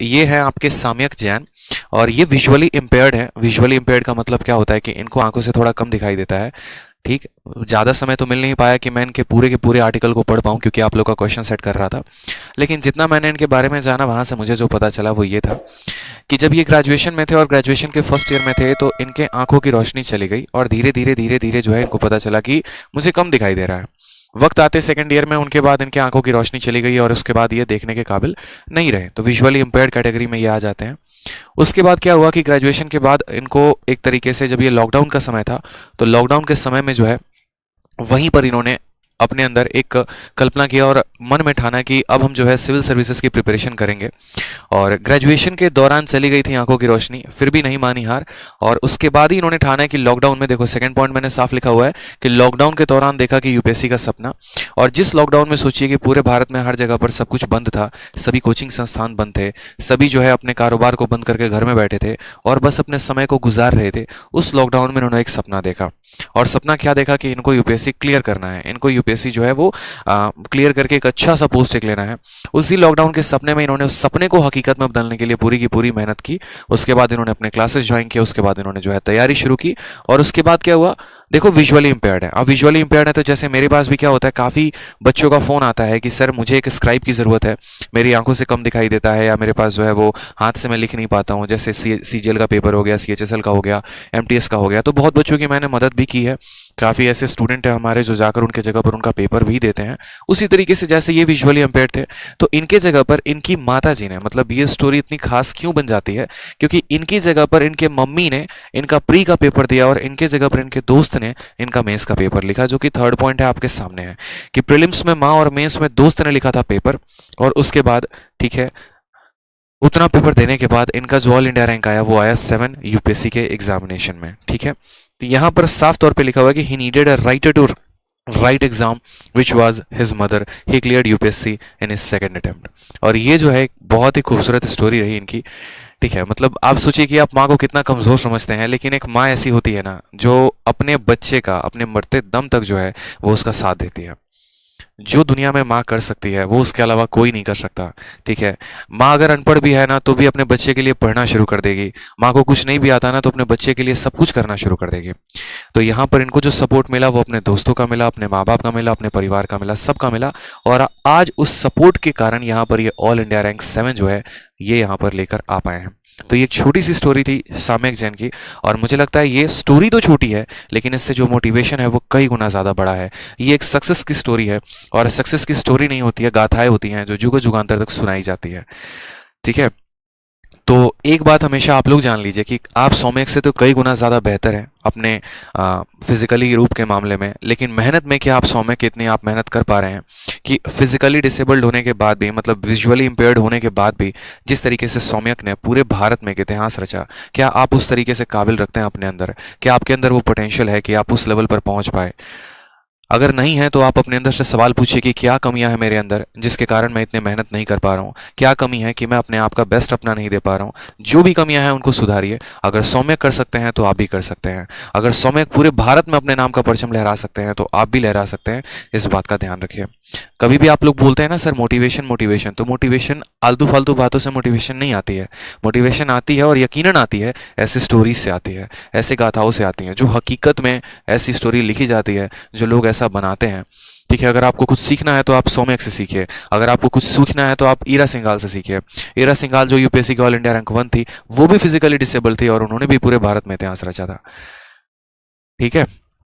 ये है आपके साम्यक जैन, और ये विजुअली इम्पेयर्ड है। विजुअली इम्पेयर्ड का मतलब क्या होता है कि इनको आंखों से थोड़ा कम दिखाई देता है। ठीक, ज़्यादा समय तो मिल नहीं पाया कि मैं इनके पूरे के पूरे आर्टिकल को पढ़ पाऊँ, क्योंकि आप लोग का क्वेश्चन सेट कर रहा था। लेकिन जितना मैंने इनके बारे में जाना, वहाँ से मुझे जो पता चला वो ये था कि जब ये ग्रेजुएशन में थे और ग्रेजुएशन के फर्स्ट ईयर में थे, तो इनके आंखों की रोशनी चली गई और धीरे धीरे धीरे धीरे जो है इनको पता चला कि मुझे कम दिखाई दे रहा है। वक्त आते सेकंड ईयर में उनके बाद इनके आंखों की रोशनी चली गई और उसके बाद ये देखने के काबिल नहीं रहे, तो विजुअली इम्पेयर्ड कैटेगरी में ये आ जाते हैं। उसके बाद क्या हुआ कि ग्रेजुएशन के बाद इनको एक तरीके से, जब ये लॉकडाउन का समय था, तो लॉकडाउन के समय में जो है वहीं पर इन्होंने अपने अंदर एक कल्पना किया और मन में ठाना कि अब हम जो है सिविल सर्विसेज की प्रिपरेशन करेंगे। और ग्रेजुएशन के दौरान चली गई थी आंखों की रोशनी, फिर भी नहीं मानी हार, और उसके बाद ही इन्होंने ठाना है कि लॉकडाउन में, देखो सेकंड पॉइंट मैंने साफ लिखा हुआ है कि लॉकडाउन के दौरान देखा कि यूपीएससी का सपना। और जिस लॉकडाउन में सोचिए कि पूरे भारत में हर जगह पर सब कुछ बंद था, सभी कोचिंग संस्थान बंद थे, सभी जो है अपने कारोबार को बंद करके घर में बैठे थे और बस अपने समय को गुजार रहे थे, उस लॉकडाउन में इन्होंने एक सपना देखा। और सपना क्या देखा कि इनको यूपीएससी क्लियर करना है, इनको यूपीएससी जो है वो क्लियर करके एक अच्छा सा पोस्ट एक लेना है। उसी लॉकडाउन के सपने में इन्होंने उस सपने को हकीकत में बदलने के लिए पूरी की पूरी मेहनत की। उसके बाद इन्होंने अपने क्लासेस ज्वाइन किए, उसके बाद इन्होंने जो है तैयारी शुरू की। और उसके बाद क्या हुआ, देखो विजुअली इंपेयर्ड है, अब विजुअली इंपेयर्ड है तो जैसे मेरे पास भी क्या होता है, काफ़ी बच्चों का फ़ोन आता है कि सर मुझे एक स्क्राइब की ज़रूरत है, मेरी आंखों से कम दिखाई देता है, या मेरे पास जो है वो हाथ से मैं लिख नहीं पाता हूँ, जैसे सीजीएल का पेपर हो गया, सीएचएसएल का हो गया, एमटीएस का हो गया। तो बहुत बच्चों की मैंने मदद भी की है, काफ़ी ऐसे स्टूडेंट हैं हमारे जो जाकर उनके जगह पर उनका पेपर भी देते हैं। उसी तरीके से जैसे ये विजुअली इम्पेयर्ड थे, तो इनके जगह पर इनकी माता जी ने, मतलब ये स्टोरी इतनी खास क्यों बन जाती है, क्योंकि इनकी जगह पर इनके मम्मी ने इनका प्री का पेपर दिया और इनके जगह पर इनके दोस्त ने इनका मेंस का पेपर लिखा, जो कि थर्ड पॉइंट है आपके सामने है कि प्रीलिम्स में माँ और मेंस में दोस्त ने लिखा था पेपर। और उसके बाद ठीक है, उतना पेपर देने के बाद इनका जो ऑल इंडिया रैंक आया वो आया 7 यूपीएससी के एग्जामिनेशन में। ठीक है, तो यहाँ पर साफ तौर पे लिखा हुआ है कि he needed a writer to write exam which was his mother, he cleared UPSC in his second attempt. और ये जो है एक बहुत ही खूबसूरत स्टोरी रही इनकी। ठीक है, मतलब आप सोचिए कि आप माँ को कितना कमज़ोर समझते हैं, लेकिन एक माँ ऐसी होती है ना जो अपने बच्चे का अपने मरते दम तक जो है वो उसका साथ देती है। जो दुनिया में माँ कर सकती है वो उसके अलावा कोई नहीं कर सकता। ठीक है, माँ अगर अनपढ़ भी है ना तो भी अपने बच्चे के लिए पढ़ना शुरू कर देगी, माँ को कुछ नहीं भी आता ना तो अपने बच्चे के लिए सब कुछ करना शुरू कर देगी। तो यहाँ पर इनको जो सपोर्ट मिला वो अपने दोस्तों का मिला, अपने माँ बाप का मिला, अपने परिवार का मिला, सबका मिला। और आज उस सपोर्ट के कारण यहाँ पर ये ऑल इंडिया रैंक 7 जो है ये यहाँ पर लेकर आ पाए हैं। तो ये एक छोटी सी स्टोरी थी साम्यक जैन की, और मुझे लगता है ये स्टोरी तो छोटी है लेकिन इससे जो मोटिवेशन है वो कई गुना ज़्यादा बड़ा है। ये एक सक्सेस की स्टोरी है, और सक्सेस की स्टोरी नहीं होती है, गाथाएं होती हैं जो जुगों जुगांतर तक सुनाई जाती है। ठीक है, तो एक बात हमेशा आप लोग जान लीजिए कि आप सौम्यक से तो कई गुना ज़्यादा बेहतर हैं अपने फिजिकली रूप के मामले में, लेकिन मेहनत में क्या आप सौम्यक के इतनी आप मेहनत कर पा रहे हैं कि फिजिकली डिसेबल्ड होने के बाद भी, मतलब विजुअली इम्पेयर्ड होने के बाद भी, जिस तरीके से सौम्यक ने पूरे भारत में एक इतिहास रचा, क्या आप उस तरीके से काबिल रखते हैं अपने अंदर? क्या आपके अंदर वो पोटेंशियल है कि आप उस लेवल पर पहुंच पाए? अगर नहीं है तो आप अपने अंदर से सवाल पूछिए कि क्या कमियां हैं मेरे अंदर जिसके कारण मैं इतने मेहनत नहीं कर पा रहा हूँ, क्या कमी है कि मैं अपने आप का बेस्ट अपना नहीं दे पा रहा हूँ। जो भी कमियां हैं उनको सुधारिए। अगर सौम्यक कर सकते हैं तो आप भी कर सकते हैं, अगर सौम्यक पूरे भारत में अपने नाम का परचम लहरा सकते हैं तो आप भी लहरा सकते हैं। इस बात का ध्यान रखिए। कभी भी आप लोग बोलते हैं ना सर मोटिवेशन मोटिवेशन, तो मोटिवेशन आलतू फालतू बातों से मोटिवेशन नहीं आती है। मोटिवेशन आती है और यकीनन आती है ऐसी स्टोरीज से आती है, ऐसे गाथाओं से आती हैं जो हकीकत में ऐसी स्टोरी लिखी जाती है, जो लोग ऐसा बनाते हैं। ठीक है, अगर आपको कुछ सीखना है तो आप सौम्यक से सीखिए, अगर आपको कुछ सीखना है तो आप ईरा सिंघाल से सीखिए। ईरा सिंघाल जो यूपीएससी की ऑल इंडिया रैंक 1 थी, वो भी फिजिकली डिसेबल थी और उन्होंने भी पूरे भारत में इतिहास रचा था। ठीक है।